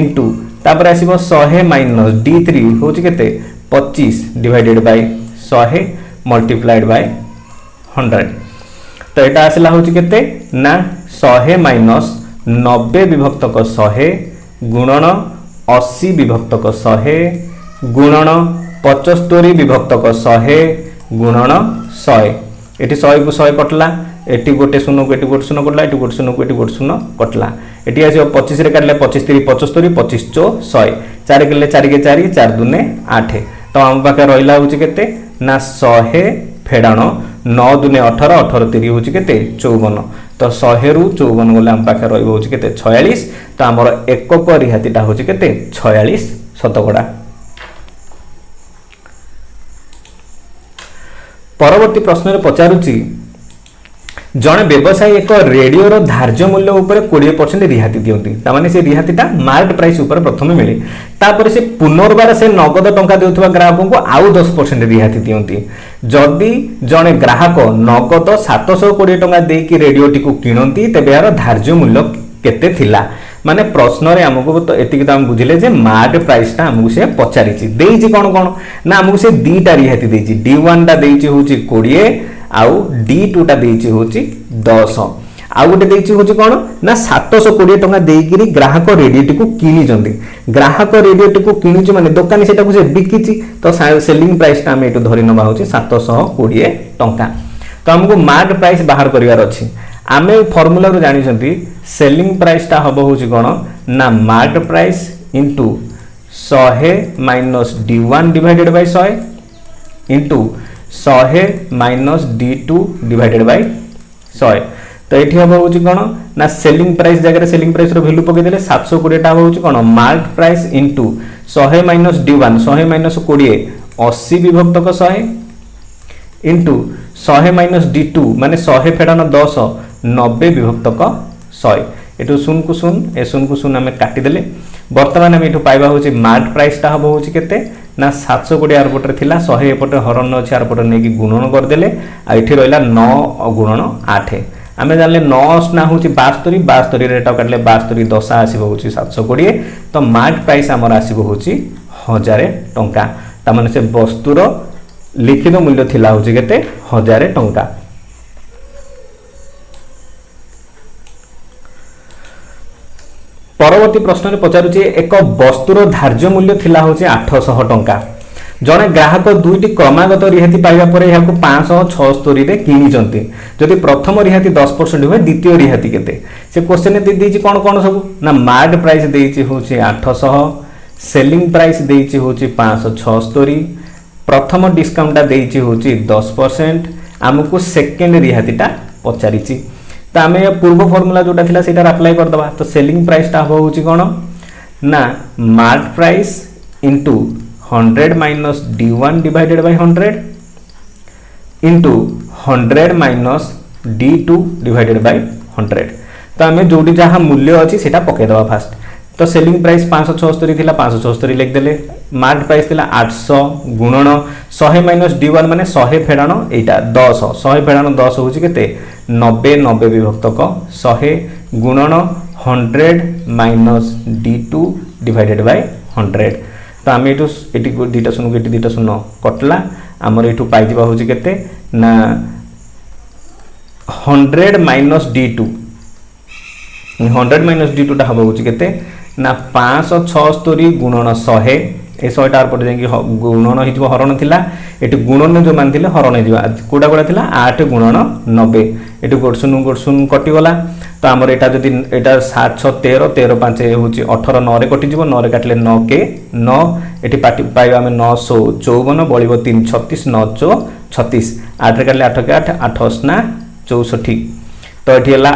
इनटू तापर आसीबो 100 माइनस d3 होची केते 25 डिवाइडेड बाय 100 मल्टीप्लाइड बाय 100 तो एटा आसीला होची केते ना 100 माइनस 90 विभक्तक 100 गुणन 80 विभक्तक 100 गुणन 75 विभक्तक 100 गुणन 100 एटी 100 को 100 कटला एटी गोटे शून्य को एटी गोटे शून्य कटला एटी गोटे शून्य को एटी गोटे शून्य कटला एटी आसी 25 रे काटले 25 3 75 25 चो 100 4 केले 4 के 4 4 दुने 8 तो हम पाके रहिला होची केते ना 100 फेडाण 9 दुने 18 18 3 होची केते 54 तो 100 रु 54 गले हम पाखे रहइबो होची केते 46 तो हमर एकक रिहातीटा होची केते 46 शतकड़ा परवर्ती प्रश्न रे पचारुची जड़े व्यवसायी एक रेडियो धार्य मूल्य उपर 20% रिहाती दिखती ताने से रिहातीटा मार्केट प्राइस उपर प्रथम मिले तापर से पुनर्बार से नगद टंका देउथबा ग्राहक को आउ 10% रिहाती दिखती जदि जड़े ग्राहक नगद 720 टंका देकी रेडियोटी को किणती तेज यार धार्य मूल्य केते थिला माने प्रश्न रे हमको तो एतिक तो हम बुझिले जे मार्केट प्राइस टा हमको से पचारिछि देइछि कोन कोन ना हमको से दीटा रिहाती देइछि D1 टा देइछि होछि 20 आउ D2 टा देइछि होछि 10 आउ गोटे देइछि होछि कोन ना 720 टंका देइकिरी ग्राहक रेडियोटी को किनिजंती ग्राहक रेडियोटी को किनिछि माने दुकानी सेटा को से बिकिछि तो सेलिंग प्राइस टा हम एटु धरि नबा होछि 720 टंका तो हमको मार्केट प्राइस बाहर करिवार अछि आमे फार्मूला रो जानि छथि सेलिंग प्राइस टा हबो होछि कोन ना market price into 100 minus D1 divided by 100 into 100 minus D2 divided by 100 तो एठी हबो होछि कोन ना सेलिंग प्राइस जगह सेलिंग प्राइस रो वैल्यू पके देले 720 टा होछि कोन market price into 100 minus D1 100 minus 20 80 विभक्त 100 इनटू 100 माइनस D2 माने 100 फेडान 10 90 विभक्तक 100 एटू शून को शून आम काटी देले वर्तमान आम एटू पाइबा होछि मार्केट प्राइस टा हबो होछि केते ना 720 आर पटे थिला 100 एपटे हरण अछि आर पटे नेकी गुणन कर देले आ एठी रहला 9 गुणन 8 आमे जानले 9 ना होछि 72 72 रे टा काटले 72 10 आसीबो होछि 720 तो मार्केट प्राइस हमर आसीबो होछि 1000 टंका ता माने से वस्तुर लिखित मूल्य थिला होछि केते 1000 टंका परवर्ती प्रश्न रे पचारुछि एक वस्तुर धार्य मूल्य थिला होछि 800 टंका जने ग्राहक दुईटी क्रमागत रिहाती पाइबा परे याको 576 रे किनि जंती जदि प्रथम रिहाती 10% होय द्वितीय रिहाती केते से क्वेश्चन दे देछि कोन कोन सब ना मार्केट प्राइस देछि होछि 800 सेलिंग प्राइस देछि होछि 576 प्रथम डिस्काउंट देछि होछि 10% हमको सेकंड रिहातीटा पचारिछि तो आम पूर्व फॉर्मूला जोटा थिला सेटा अप्लाई कर दबा तो सेलिंग प्राइस टा हो होछि कोन ना market price into 100 minus D1 divided by 100 into 100 minus D2 divided by 100 तो आम जोटी जहाँ मूल्य अच्छी सेटा पके दबा फास्ट तो सेलिंग प्राइस 576 थिला 576 लिख देले मार्केट प्राइस थिला 800 गुणन 100 माइनस D1 माने 100 फेडान एटा 10 100 फेडान 10 होछि केते 90 90 विभक्तक 100 गुणन 100 माइनस D2 डिवाइडेड बाय 100 तो आम एटू एटी दीटा शून्य एटी दीटा शून्य कटला आमर एटू पाई दिबा होछि केते ना 100 माइनस D2 100 माइनस D2 टा हबो होछि केते ना 576 गुणन 100 ए 100 टार पटे जेंकी गुणन हिजबो हरण थिला एटी गुणन जो मान थिले हरण हिजबो कोडा कोडा थिला 8 गुणन 90 एटी गोडसुन कटि गला तो हमर एटा जदी एटा 7 6 13 13 5 होछि 18 9 रे कटि जिवो 9 रे काटले 9 के 9 एटी पाटी पाइबा हम 954 बळिबो 3 36 9 36 8 रे काटले 8 के 8 8 ना 64 तो एठी हला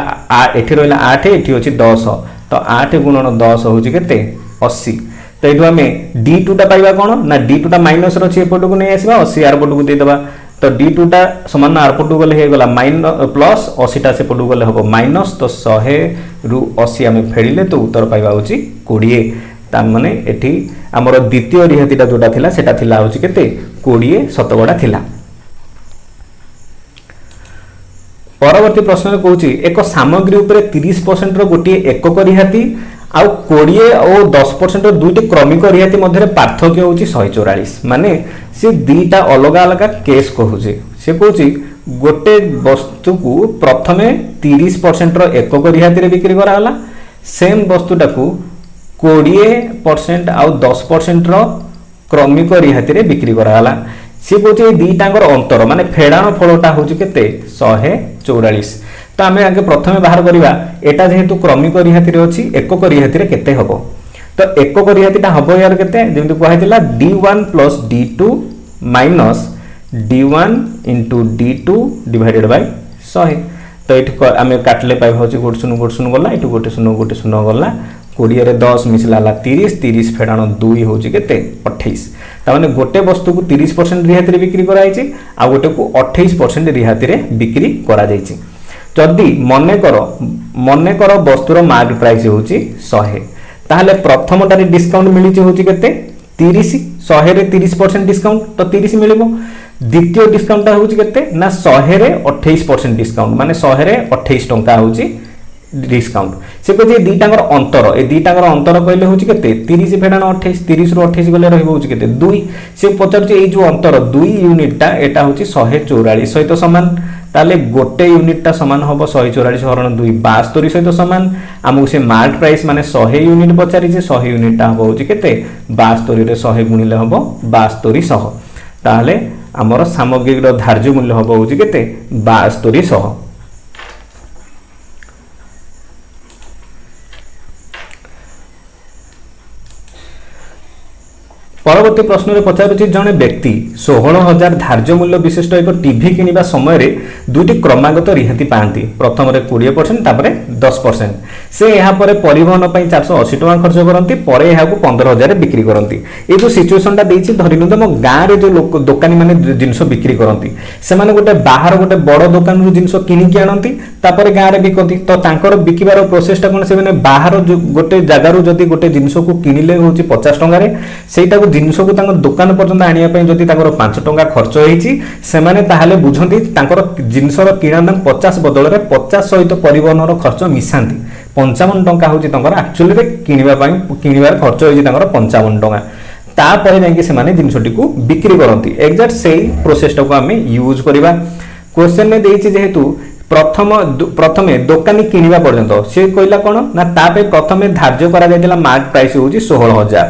एठी रहला 8 एठी होछि 10 तो 8 गुणन 10 होछि केते 80 तो एठु हमें D2 टा पाइबा कोन ना D2 टा माइनस रछि एपटो को नै आसीबा 80 आर पटो को दे देबा तो D2 टा समान आर पटो गले हे गला माइनस प्लस 80 टा से पटो गले हबो माइनस तो 100 रु 80 हमें फेडिले तो उत्तर पाइबा होछि 20 ता माने एठी हमर द्वितीय रिहातीटा जोटा थिला सेटा थिला होछि केते 20 शतकड़ा थिला परवर्ती प्रश्न में कहूँ एक सामग्री उपरे 30% गोटे एकक रिहाती आउ 20 और 10% दुईटी क्रमिक रिहाती मध्य पार्थक्य होची 144 माने से दीटा अलग अलग केस कहूचे से कहूची गोटे वस्तु को प्रथमे 30% एकक रिहाती रे बिक्री कराला सेम वस्तुटा को 20% आउ 10% क्रमिक रिहाती रे बिक्री कराला सी कहूँ दीटांगर अंतर माने फेडाण फलटा हूँ केते 144 तो आम आगे प्रथमे बाहर करवा एटा जेहेतु क्रमिक रिहाती रे अछि एकक रिहाती रे केते हबो तो एकक रिहातीटा हबो यार केते जेमति कहैतिला D1 plus D2 minus D1 into D2 divided by 100 तो एठी आम काटले पाइ होछि गोटे शून्य गला एठी गोटे शून्य गला 20 रे 10 मिसला 30 30 फेडाण 2 होछि केते 28 ताने गोटे वस्तु को 30% रिहाती रे बिक्री कराइछि आ गोटे को 28% रिहाती रे बिक्री करा जाइछि जदि मनेकर वस्तुर मार्क प्राइस होची 100 ताहले प्रथमटारे डिस्काउंट मिली होची केते 30 100 रे 30% डिस्काउंट तो 30 मिलिबो। द्वितीय डिस्काउंट होची केते ना 100 रे 28% डिस्काउंट माने 100 रे 28 टंका होची डिस्काउंट। से कहते दीटांगर अंतर ए दीटांगर अंतर कहले होची केते 30 फेडान 28 30 रु 28 गले रहबो होची केते 2 से पचारचे ए जो अंतर 2 यूनिट टा एटा होची 144 सहित समान ताले गोटे यूनिट टा समान होबो 144 हरण 2 72 सहित समान। हमहु से मार्क प्राइस माने 100 यूनिट पचारि जे 100 यूनिट टा होबो होची केते 72 रे 100 गुणिले होबो 7200 ताले हमर सामग्री रो धार्य मूल्य होबो होची केते 7200। परवर्ती प्रश्न रे पचारुछि जने व्यक्ति 16000 धार्य मूल्य विशिष्ट एक टीवी किनिबा समय रे दुईटी क्रमागत रिहाती पांती प्रथम रे 20% तापरे 10% से यहाँ पर परिवहन पई 480 टका खर्च करंती परे यहाँ को 15000 बिक्री करंती। ए जो सिचुएशन टा देछि धरिनु त मो गां रे जो लोक दुकानी माने जिंस बिक्री करंती से माने गोटे बाहर गोटे बड़ दुकान रु जिंस किनि के आनंती तापर गां रे बिकंती तो तांकर बिकिबार प्रोसेस टा कोन से माने बाहर गोटे जगह रु जदी गोटे जिंस को किनिले होछि 50 टका रे सेटा को जिंस को तांकर दुकान पर्यंत आनिया पई जदी तांकर 5 टका खर्च होईछि से माने ताहाले बुझंती तांकर जिंसर किणा दाम 50 बदल रे 50 सहित परिवहन रो खर्च मिसांती 55 टका होछि तांकर एक्चुअली रे किनिबार खर्च होईछि तांकर 55 टका तापर जाके से माने जिंसटी को बिक्री करंती एग्जैक्ट सेही प्रोसेस टा को हमें यूज करबा। क्वेश्चन में देछि जेहेतु प्रथमे दुकानी किनिबा पर्यंत से कहला कोन ना तापे प्रथमे धार्य करा जायतिला मार्क प्राइस होछि 16000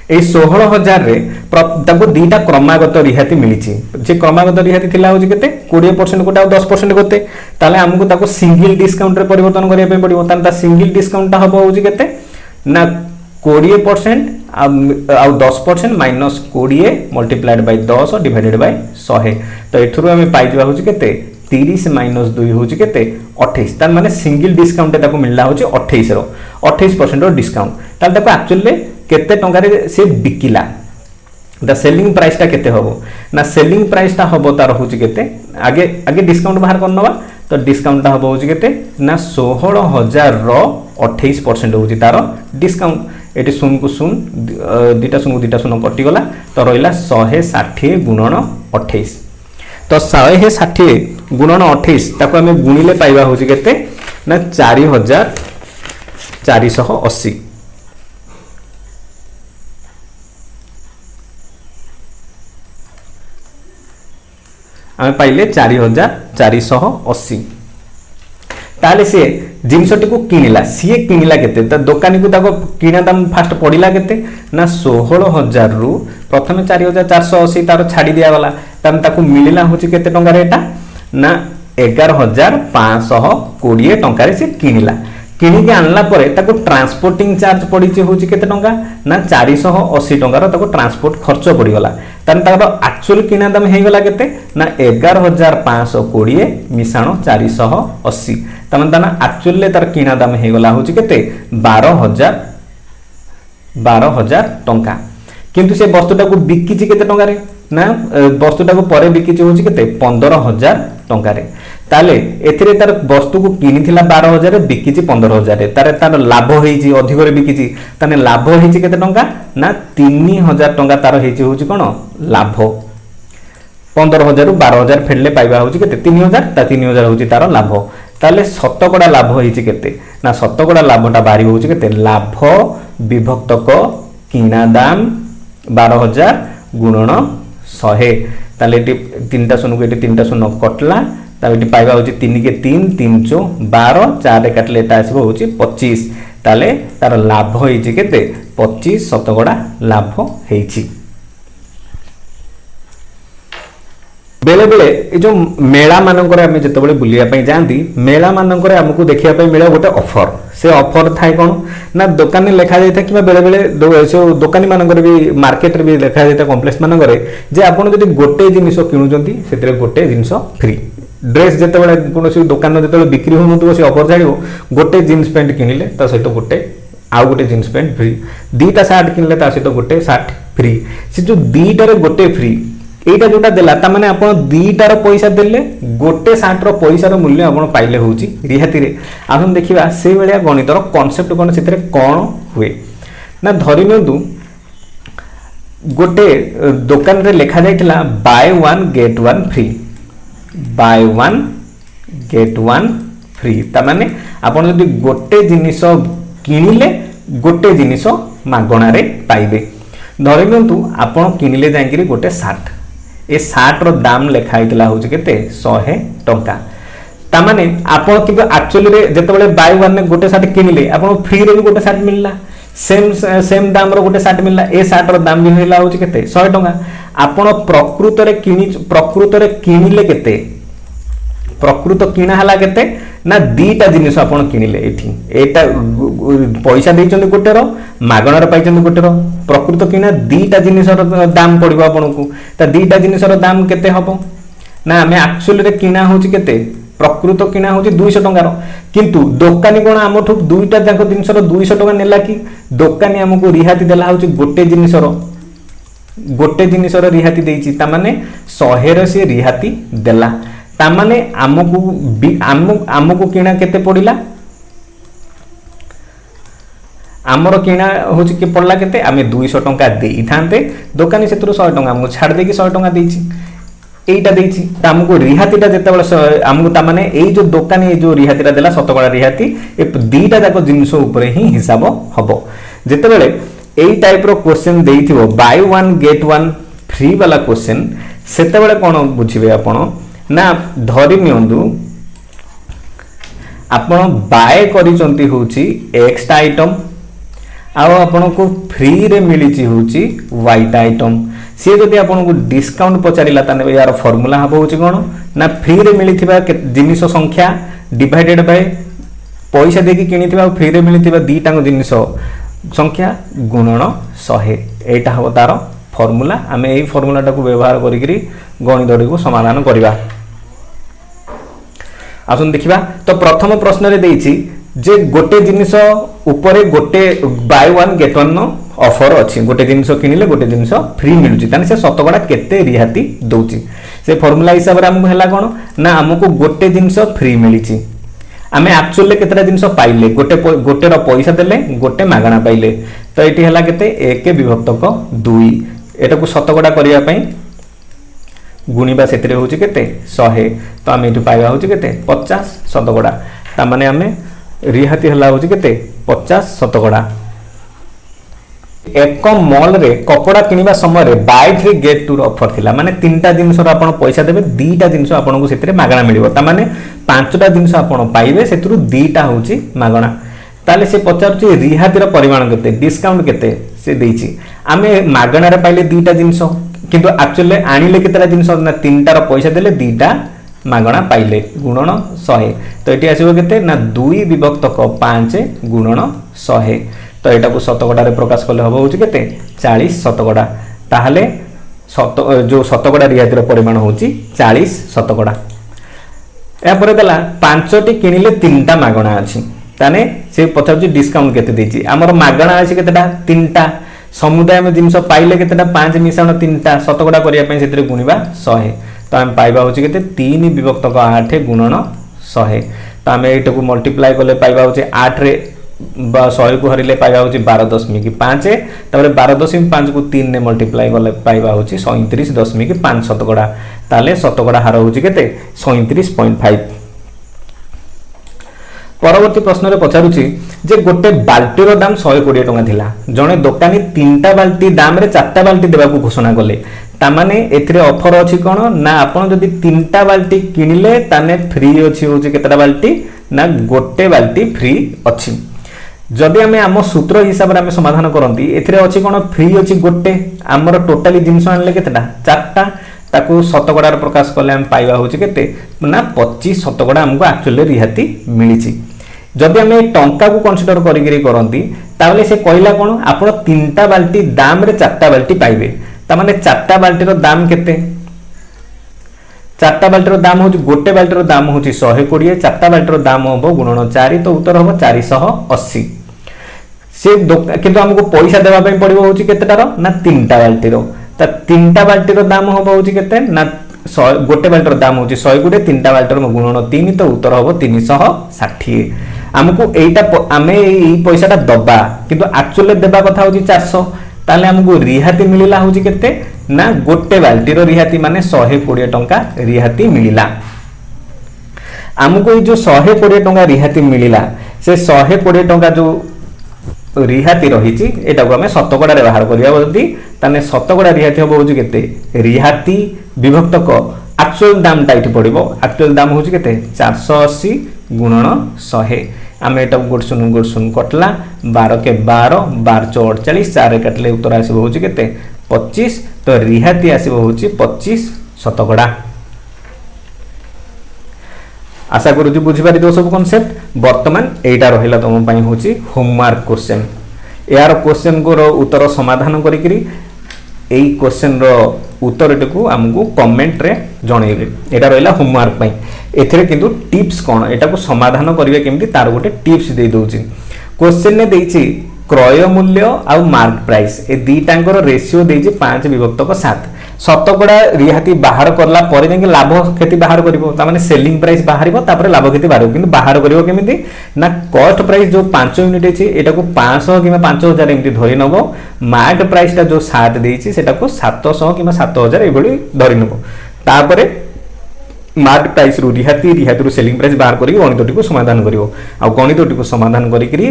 ए 16000 रे ताको दीटा क्रमागत रिहाती मिलिछि जे क्रमागत रिहाती थिला होछि केते 20% कोटा 10% कोते ताले हमकु ताको सिंगल डिस्काउंट रे परिवर्तन करिया पे पड़िबो तान ता सिंगल डिस्काउंट ता हबो होछि केते ना 20% आ 10% minus 20 multiplied by 10 divided by 100 तो एथुरु हमें पाइ जबा होछि केते 30 माइनस 2 होछि केते 28 तान माने सिंगल डिस्काउंट ताको मिलला होछि 28 रो 28% रो डिस्काउंट ताल ताको एक्चुअली केते टंका रे से बिकिला द सेलिंग प्राइस टा केते हबो ना सेलिंग प्राइस टा हबो तार होछि केते आगे डिस्काउंट बाहर करनवा तो डिस्काउंट टा हबो होछि केते ना 16000 रो 28% होछि तार डिस्काउंट एटी सुन को सुन दीटा सुन कटि गला तो रहिला 160 गुणन 28 तो 160 गुणन 28 ताको हमें गुणिले पाइबा होछि केते ना 4480 आमे पाइले 4480 ताले से जिनसटी को किनिला सीए किनिला केते त दुकानी को ताको किना दाम फास्ट पडिला केते ना 16000 रु प्रथमे 4480 तार छाडी दिया गला तन ताको मिलिला होची केते टंका रे एटा ना 11520 टंका रे से किनिला किनि के आनला परे ताको ट्रांसपोर्टिंग चार्ज पड़ी चे होची केते टंका ना 480 टंका रो ताको ट्रांसपोर्ट खर्च पड़ी गला तन ताको एक्चुअल किना दाम हे गला केते ना 11520 मिसाणो 480 तमन तना एक्चुअल ले तार किना दाम हे गला होची केते 12000 टंका किंतु से वस्तुटा को बिकिछि केते टंका रे ना वस्तुटा को परे बिकिछि होची केते 15000 टंका रे ताले एथिरे तार वस्तु को किनिथिला 12000 रे बिकिछि 15000 रे तार लाभ हेछि अधिक रे बिकिछि तने लाभ हेछि केते टंका ना 3000 टंका तार हेछि होची कोन लाभ 15000 रु 12000 फेडले पाइबा होची केते 3000 ता 3000 होची तार लाभ ताले शतकड़ा लाभ हेछि केते ना शतकड़ा लाभटा बारी होची केते लाभ विभक्तक किना दाम 12000 गुणन 100 ताले एटी तीनटा शून्य को एटी तीनटा शून्य कटला ताबेटी पाइबा होची 3 के 3 3 चो 12 4 रे काटले एटा आसीबो होची 25 ताले तार लाभ हेछि केते 25 शतकड़ा लाभ हेछि। बेले बेले ए जो मेला मानकर आमे जतबेले बुलिया पई जानती मेला मानकर हमकु देखिया पई मिले गोटे ऑफर से ऑफर थाय कोन ना दुकान लिखा जाय था कि बेले बेले दुकानी मानकर भी मार्केट रे भी लिखा जाय था कॉम्प्लेक्स मानकर जे आपण जदी गोटे जिनिस किनु जंती सेतरे गोटे जिनिस फ्री ड्रेस जतबेले कोनोसी दुकान जतबेले बिक्री होनुतो से ऑफर जाइबो गोटे जींस पैंट किनिले ता सहित गोटे आउ गोटे जींस पैंट फ्री दीटा शर्ट किनिले ता सहित गोटे शर्ट फ्री से जो दीटा रे गोटे फ्री এইটা जोटा देला ता माने आपण दीटार पैसा देले गोटे सार्टर पैसार मूल्य आपण पाइले होउची रिहाती रे। आपण देखिबा से बेलिया गणितर कांसेप्ट कोन सेतरे कोन हुए ना धरि नियंतु गोटे दुकान रे लिखा जाइतला buy one get one free, buy one get one free ता माने आपण जदि गोटे जिनिस किनिले गोटे जिनिस मागणा रे पाइबे। धरि नियंतु आपण किनिले जाइकरी गोटे सार्ट, ए सार्ट रो दाम लिखा होइतला होची केते 100 टंका। ता माने आपण कि एक्चुअली रे जतबेले बाय वन ने गोटे सार्ट किनिले आपण फ्री रे भी गोटे सार्ट मिलला, सेम दाम रो गोटे सार्ट मिलला। ए सार्ट रो दाम भी होला होची केते 100 टंका। आपण प्रकृत रे किनिले केते, प्रकृत किना हला केते ना दीटा जिनिस आपण किनिले। एठी एटा पैसा देइचंदी गोटे रो मागणार पाइचंदी गोटे रो, प्रकृत किना दीटा जिनिस रो दाम पड़िबो आपनकू। ता दीटा जिनिस रो दाम केते हबो ना हमें एक्चुअली रे किना होची केते, प्रकृत किना होची 200 टंका रो, किंतु दुकानी कोन हमठु दुईटा जाक जिनिस रो 200 टंका नेला कि दुकानी हमकू रिहाती देला होची गोटे जिनिस रो रिहाती देइची। ता माने 100 रो से रिहाती देला, ता माने आमको किना केते पड़िला, आमर किना होची के पड़ला केते आमे 200 टंका देई थांते, दुकानी सेतरो 100 टंका हमको छाड़ देकी 100 टंका देइची, एटा देइची। ता हमको रिहातीटा जेतेबेले हमको ता माने एई जो दुकानी ए जो रिहातीटा देला शतकड़ा रिहाती ए दीटा जाको जिनिस ऊपर ही हिसाब हबो। जेतेबेले एई टाइप रो क्वेश्चन देइथिबो buy one get one free वाला क्वेश्चन, सेतेबेले कोन बुझिबे आपण ना धरि नियंतु आपण बाय करिसंती होची एक्स टा आइटम आ आपण को फ्री रे मिलिची होची वाई टा आइटम। से जदि आपण को डिस्काउंट पचारिला ताने यार फार्मूला हबो होची कोन ना फ्री रे मिलिथिबा जिनिस संख्या डिवाइडेड बाय पैसा देकी किनिथिबा फ्री रे मिलिथिबा दीटा जिनिस संख्या गुणन 100। एटा हबो तार फार्मूला। आमे एई फार्मूलाटा को व्यवहार करिकरी गणितटी को समाधान करिबा। आसन देखिबा तो प्रथम प्रश्न रे देइछि जे गोटे जिनिस ऊपर गोटे bye one get one offer अछि, गोटे जिनिस किनिले गोटे जिनिस फ्री मिलुछि, ताने से शतकड़ा केते रिहाती दोछि। से फार्मूला हिसाब रे हमको हला कोन ना हमको गोटे जिनिस फ्री मिलिछि, आमे एक्चुअली केतेटा जिनिस पाइले गोटे रो पैसा देले गोटे मागणा पाइले। तो एठी हला केते 1 विभक्तक 2 एटा को शतकड़ा करिया पई गुणिबा सेतरे होची केते 100। तो आमे एठी पाइबा होची केते 50 शतकड़ा, ता माने आमे रिहाती हला होची केते 50 शतकड़ा। एक मॉल रे कपड़ा किनिबा समय रे बाय 3 गेट 2 ऑफर थिला, माने तीनटा जिनिस रो आपण पैसा देबे दीटा जिनिस आपण को सेतरे मागणा मिलिबो, ता माने पांचटा जिनिस आपण पाइबे सेतरु दीटा होची मागणा। ताले से पचारुची रिहाती रो परिमाण केते, डिस्काउंट केते से देइची। आमे मागणा रे पाइले दीटा जिनिस किंतु एक्चुअली आनिले केतेटा जिनिस ना तीनटा रो पैसा देले दीटा मागणा पाइले गुणन 100। तो एटी आसीबो केते ना 2 विभक्तक 5 गुणन 100। तो एटा को शतकड़ा रे प्रकाश करले हबो होची केते 40 शतकड़ा। ताहले जो शतकड़ा रिहाती रो परिमाण होची 40 शतकड़ा। या परे देला 5टी किनिले 3टा मागणा अछि, ताने से पचारुची डिस्काउंट केते देची। हमर मागणा अछि केतेटा 3टा, समुदाय में जिनिस पाइले केतेटा 5 मिसाण 3टा शतकड़ा करिया पई सेतरे गुणिबा 100। तो हम पाइबा होची केते 3 विभक्तक 8 गुणन 100। तो हम एटा को मल्टीप्लाई करले पाइबा होची 8 रे 100 को हरिले पाइबा होची 12.5, तबरे 12.5 को 3 ने मल्टीप्लाई करले पाइबा होची 37.5 शतकड़ा। ताले शतकड़ा हार होची केते 37.5। परवर्ती प्रश्न रे पचारुची जे गोटे बाल्टी रो दाम 120 टंका थिला, जणे दुकानी 3टा बाल्टी दाम रे 4टा बाल्टी देबा को घोषणा करले, ता माने एथिरे ऑफर अछि कोन ना आपण जदी 3टा बाल्टी किनिले ताने फ्री अछि होची केतेटा बाल्टी ना गोटे बाल्टी फ्री अछि। जदि हमें आम सूत्र हिसाब रे हमें समाधान करंती एथिरे अछि कोन फ्री अछि गोटे, हमर टोटली जिंस आनले केतेटा 4टा, ताको शतकड़ा रे प्रकाश करले हम पाइबा होची केते ना 25 शतकड़ा हमको एक्चुअली रिहाती मिलिछि। जदि हमें टंका को कंसीडर करिगिरी करंती ताले से कहला कोन आपण 3टा बाल्टी दाम रे 4टा बाल्टी पाइबे, ता माने 4टा बाल्टी रो दाम केते, 4टा बाल्टी रो दाम होची गोटे बाल्टी रो दाम होची 120, 4टा बाल्टी रो दाम होबो गुणन 4, तो उत्तर होबो 480। से किंतु हमको पैसा देबा पई पड़िबो होची केतेटा रो ना 3टा बाल्टी रो, ता तीनटा बाल्टीर दाम हम हूँ के ना गोटे बाल्टीर दाम हूँ 100 तीनटा बाल्टीर गुणन 3 तो उत्तर हम 360 आमको एटा आम पैसा दबा किंतु एक्चुअली देवा कथा हूँ 400 ताले हमको रिहाती मिलला हूँ के ना गोटे बाल्टीर रिहाती माने 120 टंका रिहाती मिलला आमको ये जो 120 टंका रिहाती मिलला से 120 टंका जो रिहाती रही एटा को आम शतकड़ा बाहर करिया जदि ताने शतकड़ा रिहाती हम हूँ के रिहाती विभक्त क एक्चुअल दाम टाइट पड़ो एक्चुअल दाम हूँ के 480 गुणन 100 आम एटा गोट शून्य कटला 12 के 12 12 चौ 48 4 काटले उत्तर आसब हूँ के 25 तो रिहाती आसब हूँ 25 शतकड़ा। आशा करूँ बुझीपार सब कनसेप्ट बर्तमान एटा रहा तुम हूँ होमवर्क क्वेश्चन यार क्वेश्चन को उत्तर समाधान करी क्वेश्चन उत्तर को आमको कमेंट रे जनइबे एटा रहा होमवर्क एथिरे किंतु टिप्स कौन एटा को समाधान करिवे केमती तार गोटे टिप्स दे दोची क्वेश्चन ने देछि क्रय मूल्य आ मार्क प्राइस ए दीटांकर रेशियो देछि 5/7 शतकड़ा रिहाती बाहर करला परे जाके लाभ क्षति बाहर करिवो ता माने सेलिंग प्राइस बाहरिबो तापर लाभ क्षति बाहर किंतु बाहर करिवो केमिति ना कॉस्ट प्राइस जो 5 यूनिट अछि एटा को 500 किबा 5000 एमती धरि नबो मार्क प्राइस ता जो 7 देछि सेटा को 700 किबा 7000 एभली धरि नबो तापरे मार्क प्राइस रु रिहाती रु सेलिंग प्राइस बाहर करी गणितटी को समाधान करिवो आ गणितटी को समाधान करी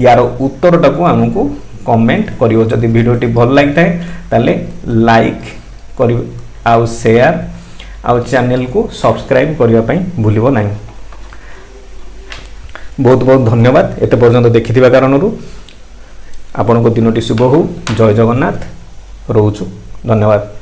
यार उत्तरटा को हमको कमेंट करिवो जदि वीडियोटी भल लागिथाय ताले लाइक करिवो आ शेयर आ चैनल को सब्सक्राइब करिवा पई भूलिबो नाही। बहुत बहुत धन्यवाद एते पर्यंत देखिथिबा कारणरू आपनको दिनटी शुभ हो। जय जगन्नाथ रोचु धन्यवाद।